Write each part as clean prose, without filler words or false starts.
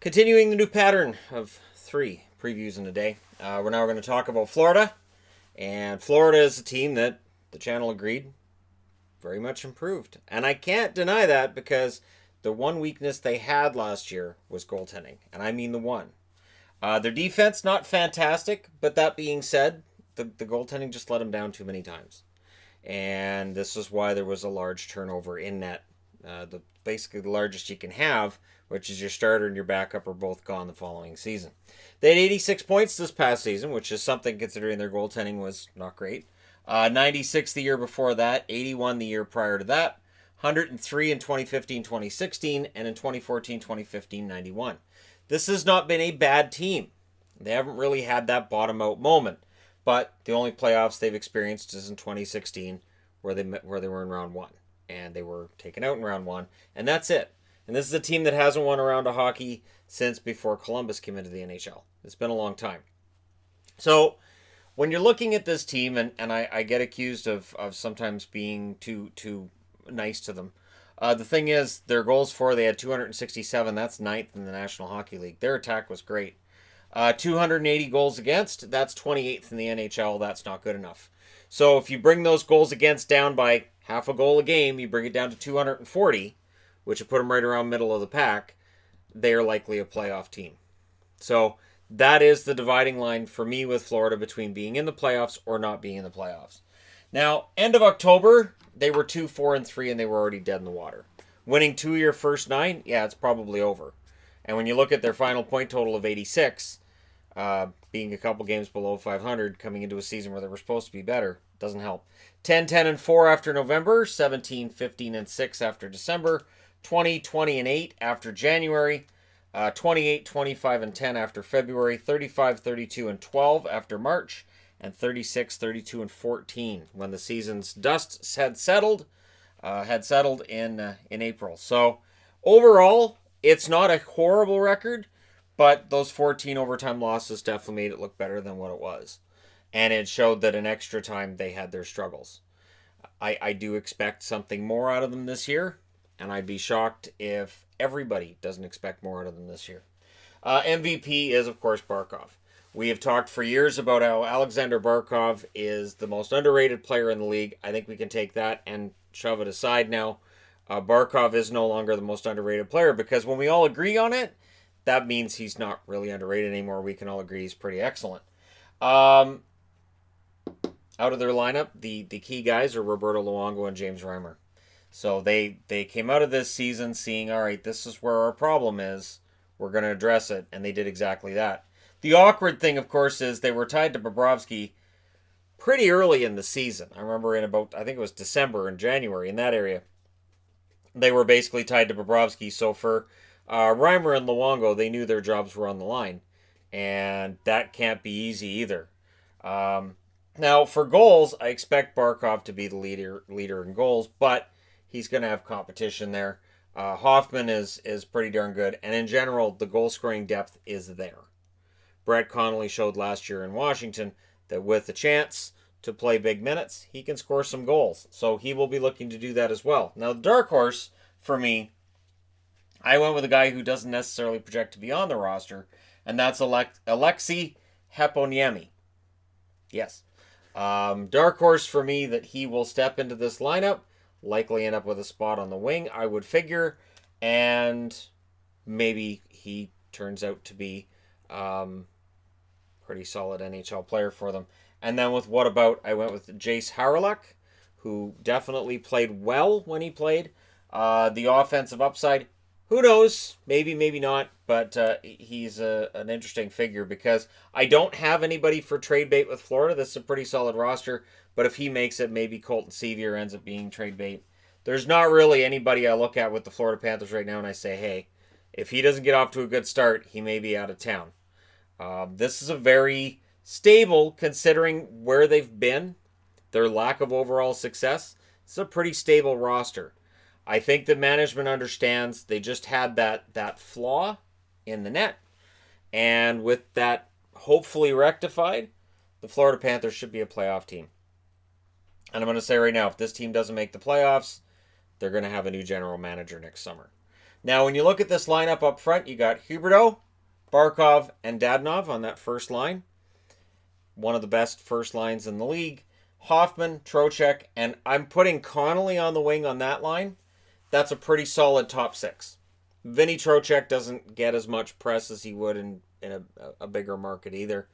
Continuing the new pattern of 3 previews in a day, we're now going to talk about Florida. And Florida is a team that the channel agreed very much improved. And I can't deny that because the one weakness they had last year was goaltending. And I mean the one. Their defense, not fantastic, but that being said, the goaltending just let them down too many times. And this is why there was a large turnover in net. Basically the largest you can have, which is your starter and your backup are both gone the following season. They had 86 points this past season, which is something considering their goaltending was not great. 96 the year before that, 81 the year prior to that, 103 in 2015-2016, and in 2014-2015, 91. This has not been a bad team. They haven't really had that bottom-out moment, but the only playoffs they've experienced is in 2016, where they were in round 1. And they were taken out in round 1, and that's it. And this is a team that hasn't won a round of hockey since before Columbus came into the NHL. It's been a long time. So when you're looking at this team, and I get accused of sometimes being too nice to them, the thing is, their goals for, they had 267. That's 9th in the National Hockey League. Their attack was great. 280 goals against. That's 28th in the NHL. That's not good enough. So if you bring those goals against down by half a goal a game, you bring it down to 240, which would put them right around middle of the pack, they are likely a playoff team. So that is the dividing line for me with Florida between being in the playoffs or not being in the playoffs. Now, end of October, they were 2-4-3, and they were already dead in the water. Winning 2 of your first 9, yeah, it's probably over. And when you look at their final point total of 86, being a couple games below 500, coming into a season where they were supposed to be better, doesn't help. 10-10-4 after November, 17-15-6 after December, 20-20-8 after January, 28-25-10 after February, 35-32-12 after March, and 36-32-14 when the season's dust had settled in April. So overall, it's not a horrible record, but those 14 overtime losses definitely made it look better than what it was. And it showed that in extra time they had their struggles. I do expect something more out of them this year, and I'd be shocked if everybody doesn't expect more out of them this year. MVP is, of course, Barkov. We have talked for years about how Alexander Barkov is the most underrated player in the league. I think we can take that and shove it aside now. Barkov is no longer the most underrated player because when we all agree on it, that means he's not really underrated anymore. We can all agree he's pretty excellent. Out of their lineup, the key guys are Roberto Luongo and James Reimer. So they came out of this season seeing, all right, this is where our problem is. We're going to address it, and they did exactly that. The awkward thing, of course, is they were tied to Bobrovsky pretty early in the season. I remember in about, I think it was December and January, in that area. They were basically tied to Bobrovsky. So for Reimer and Luongo, they knew their jobs were on the line. And that can't be easy either. Now, for goals, I expect Barkov to be the leader in goals, but he's going to have competition there. Hoffman is pretty darn good. And in general, the goal-scoring depth is there. Brett Connolly showed last year in Washington that with a chance to play big minutes, he can score some goals. So he will be looking to do that as well. Now, the dark horse, for me, I went with a guy who doesn't necessarily project to be on the roster, and that's Alexei Heponiemi. Yes. Dark horse for me that he will step into this lineup, likely end up with a spot on the wing, I would figure, and maybe he turns out to be pretty solid NHL player for them. And then with what about, I went with Jace Haraluk, who definitely played well when he played. The offensive upside, who knows? Maybe, maybe not. But he's an interesting figure because I don't have anybody for trade bait with Florida. This is a pretty solid roster. But if he makes it, maybe Colton Sevier ends up being trade bait. There's not really anybody I look at with the Florida Panthers right now and I say, hey, if he doesn't get off to a good start, he may be out of town. This is a very stable, considering where they've been, their lack of overall success. It's a pretty stable roster. I think the management understands they just had that flaw in the net. And with that hopefully rectified, the Florida Panthers should be a playoff team. And I'm going to say right now, if this team doesn't make the playoffs, they're going to have a new general manager next summer. Now, when you look at this lineup up front, you got Huberdeau, Barkov, and Dadonov on that first line. One of the best first lines in the league. Hoffman, Trocheck, and I'm putting Connolly on the wing on that line. That's a pretty solid top six. Vinny Trocheck doesn't get as much press as he would in a bigger market either.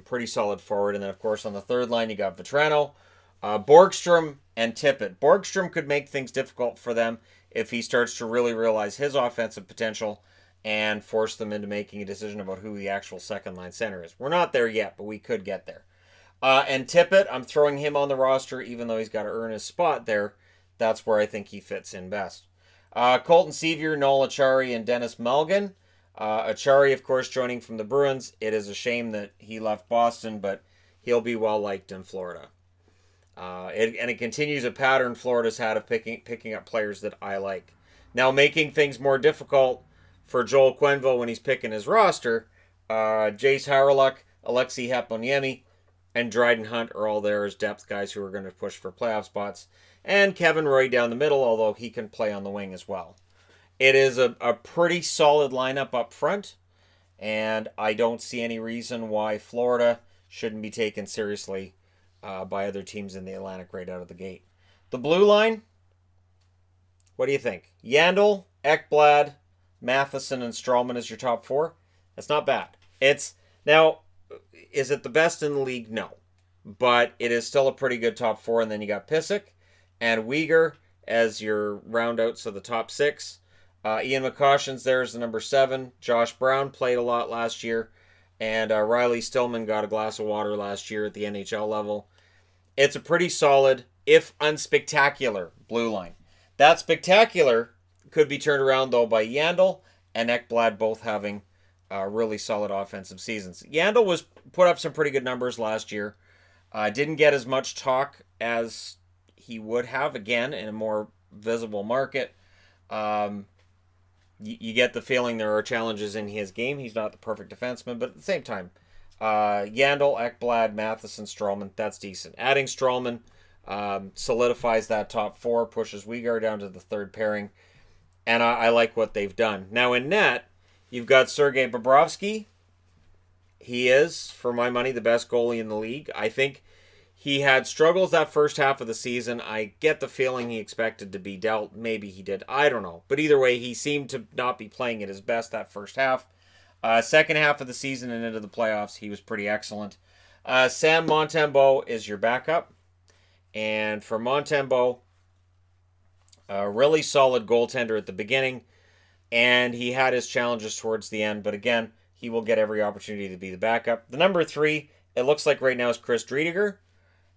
Pretty solid forward. And then, of course, on the third line, you got Vetrano, Borgstrom, and Tippett. Borgstrom could make things difficult for them if he starts to really realize his offensive potential and force them into making a decision about who the actual second line center is. We're not there yet, but we could get there. And Tippett, I'm throwing him on the roster, even though he's got to earn his spot there. That's where I think he fits in best. Colton Sevier, Noel Acciari, and Dennis Malgin. Acciari, of course, joining from the Bruins. It is a shame that he left Boston, but he'll be well liked in Florida. It continues a pattern Florida's had of picking up players that I like. Now, making things more difficult for Joel Quenneville when he's picking his roster, Jace Hawryluk, Alexei Heponiemi, and Dryden Hunt are all there as depth guys who are going to push for playoff spots. And Kevin Roy down the middle, although he can play on the wing as well. It is a pretty solid lineup up front, and I don't see any reason why Florida shouldn't be taken seriously by other teams in the Atlantic right out of the gate. The blue line, what do you think? Yandel, Ekblad, Matheson, and Strawman is your top four? That's not bad. Now, is it the best in the league? No. But it is still a pretty good top four. And then you got Pysyk and Weegar as your roundouts of the top six. Ian McCoshen's there as the number 7. Josh Brown played a lot last year. And Riley Stillman got a glass of water last year at the NHL level. It's a pretty solid, if unspectacular, blue line. That spectacular could be turned around, though, by Yandel and Ekblad both having really solid offensive seasons. Yandel was put up some pretty good numbers last year. Didn't get as much talk as he would have, again, in a more visible market. You get the feeling there are challenges in his game. He's not the perfect defenseman, but at the same time, Yandel, Ekblad, Matheson, Strawman, that's decent. Adding Strawman solidifies that top four, pushes Weegar down to the third pairing, and I like what they've done. Now in net, you've got Sergei Bobrovsky. He is, for my money, the best goalie in the league. I think he had struggles that first half of the season. I get the feeling he expected to be dealt. Maybe he did. I don't know. But either way, he seemed to not be playing at his best that first half. Second half of the season and into the playoffs, he was pretty excellent. Sam Montembeault is your backup. And for Montembeault, a really solid goaltender at the beginning. And he had his challenges towards the end. But again, he will get every opportunity to be the backup. The number 3, it looks like right now, is Chris Driedger.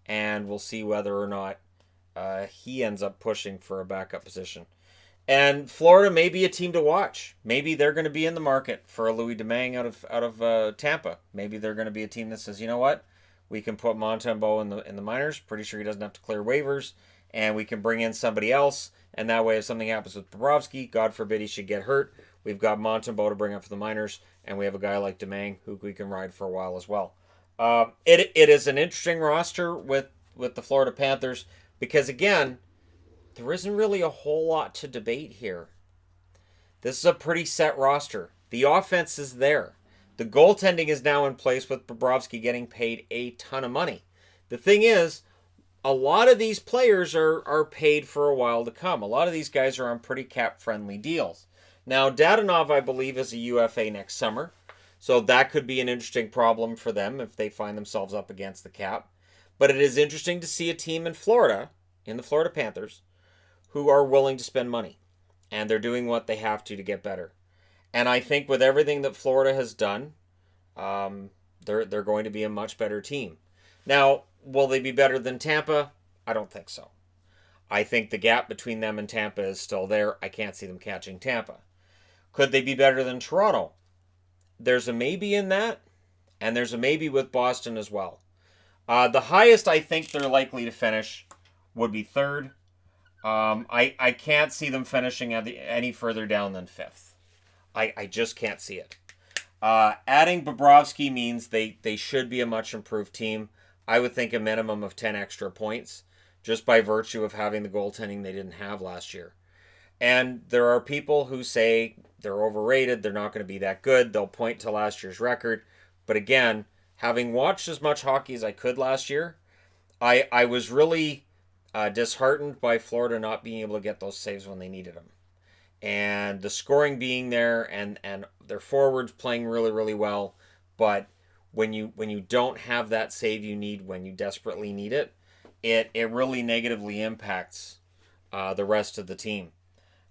And we'll see whether or not he ends up pushing for a backup position. And Florida may be a team to watch. Maybe they're going to be in the market for a Louis Domingue out of Tampa. Maybe they're going to be a team that says, you know what, we can put Montembeault in the minors. Pretty sure he doesn't have to clear waivers, and we can bring in somebody else. And that way, if something happens with Bobrovsky, God forbid he should get hurt, we've got Montembeault to bring up for the minors, and we have a guy like Domingue who we can ride for a while as well. It is an interesting roster with the Florida Panthers because, again, there isn't really a whole lot to debate here. This is a pretty set roster. The offense is there. The goaltending is now in place with Bobrovsky getting paid a ton of money. The thing is, a lot of these players are paid for a while to come. A lot of these guys are on pretty cap-friendly deals. Now, Dadonov, I believe, is a UFA next summer. So that could be an interesting problem for them if they find themselves up against the cap. But it is interesting to see a team in Florida, in the Florida Panthers, who are willing to spend money. And they're doing what they have to get better. And I think with everything that Florida has done, they're going to be a much better team. Now, will they be better than Tampa? I don't think so. I think the gap between them and Tampa is still there. I can't see them catching Tampa. Could they be better than Toronto? There's a maybe in that, and there's a maybe with Boston as well. The highest I think they're likely to finish would be 3rd. I can't see them finishing any further down than 5th. I just can't see it. Adding Bobrovsky means they should be a much improved team. I would think a minimum of 10 extra points, just by virtue of having the goaltending they didn't have last year. And there are people who say they're overrated, they're not going to be that good, they'll point to last year's record. But again, having watched as much hockey as I could last year, I was really disheartened by Florida not being able to get those saves when they needed them. And the scoring being there, and their forwards playing really, really well. But when you don't have that save you need when you desperately need it, it really negatively impacts the rest of the team.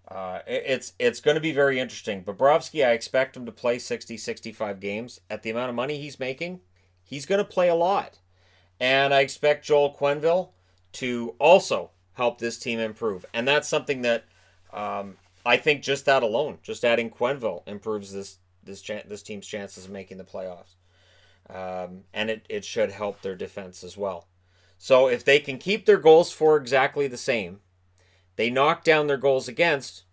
It's going to be very interesting. Bobrovsky, I expect him to play 60, 65 games. At the amount of money he's making, he's going to play a lot. And I expect Joel Quenneville to also help this team improve. And that's something that I think just that alone, just adding Quenneville, improves this team's chances of making the playoffs. And it should help their defense as well. So if they can keep their goals for exactly the same, they knock down their goals against,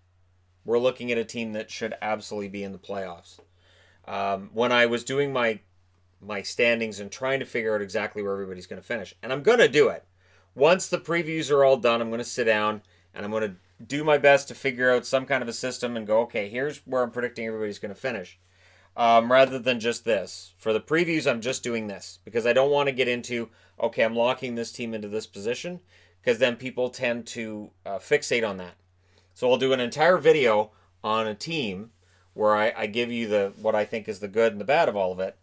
we're looking at a team that should absolutely be in the playoffs. When I was doing my standings and trying to figure out exactly where everybody's going to finish, and I'm going to do it. Once the previews are all done, I'm going to sit down and I'm going to do my best to figure out some kind of a system and go, okay, here's where I'm predicting everybody's going to finish. Rather than just this. For the previews, I'm just doing this because I don't want to get into, okay, I'm locking this team into this position, because then people tend to fixate on that. So I'll do an entire video on a team where I give you what I think is the good and the bad of all of it,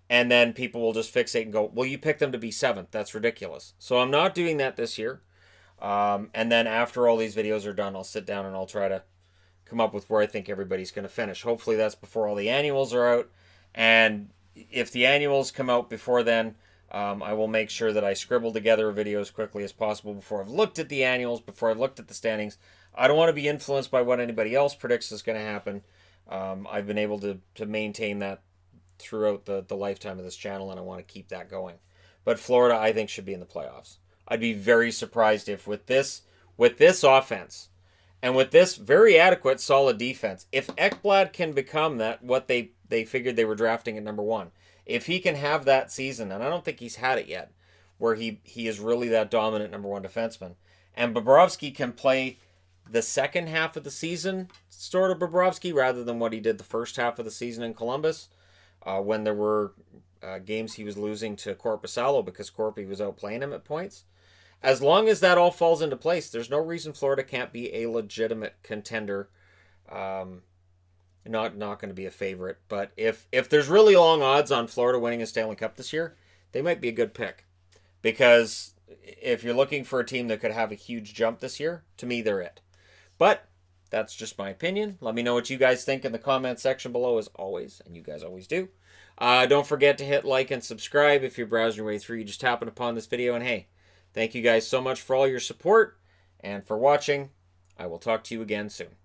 and then people will just fixate and go, well, you picked them to be 7th. That's ridiculous. So I'm not doing that this year. And then after all these videos are done, I'll sit down and I'll try to come up with where I think everybody's going to finish. Hopefully that's before all the annuals are out. And if the annuals come out before then, I will make sure that I scribble together a video as quickly as possible before I've looked at the annuals, before I've looked at the standings. I don't want to be influenced by what anybody else predicts is going to happen. I've been able to maintain that throughout the lifetime of this channel, and I want to keep that going. But Florida, I think, should be in the playoffs. I'd be very surprised if with this offense and with this very adequate, solid defense, if Ekblad can become what they figured they were drafting at number 1, if he can have that season, and I don't think he's had it yet, where he is really that dominant number 1 defenseman, and Bobrovsky can play the second half of the season, sort of Bobrovsky, rather than what he did the first half of the season in Columbus, when there were games he was losing to Korpisalo because Korpi was outplaying him at points. As long as that all falls into place, there's no reason Florida can't be a legitimate contender. Not going to be a favorite, but if there's really long odds on Florida winning a Stanley Cup this year, they might be a good pick. Because if you're looking for a team that could have a huge jump this year, to me, they're it. But that's just my opinion. Let me know what you guys think in the comment section below, as always, and you guys always do. Don't forget to hit like and subscribe if you're browsing your way through. You just happen upon this video, and hey, thank you guys so much for all your support and for watching. I will talk to you again soon.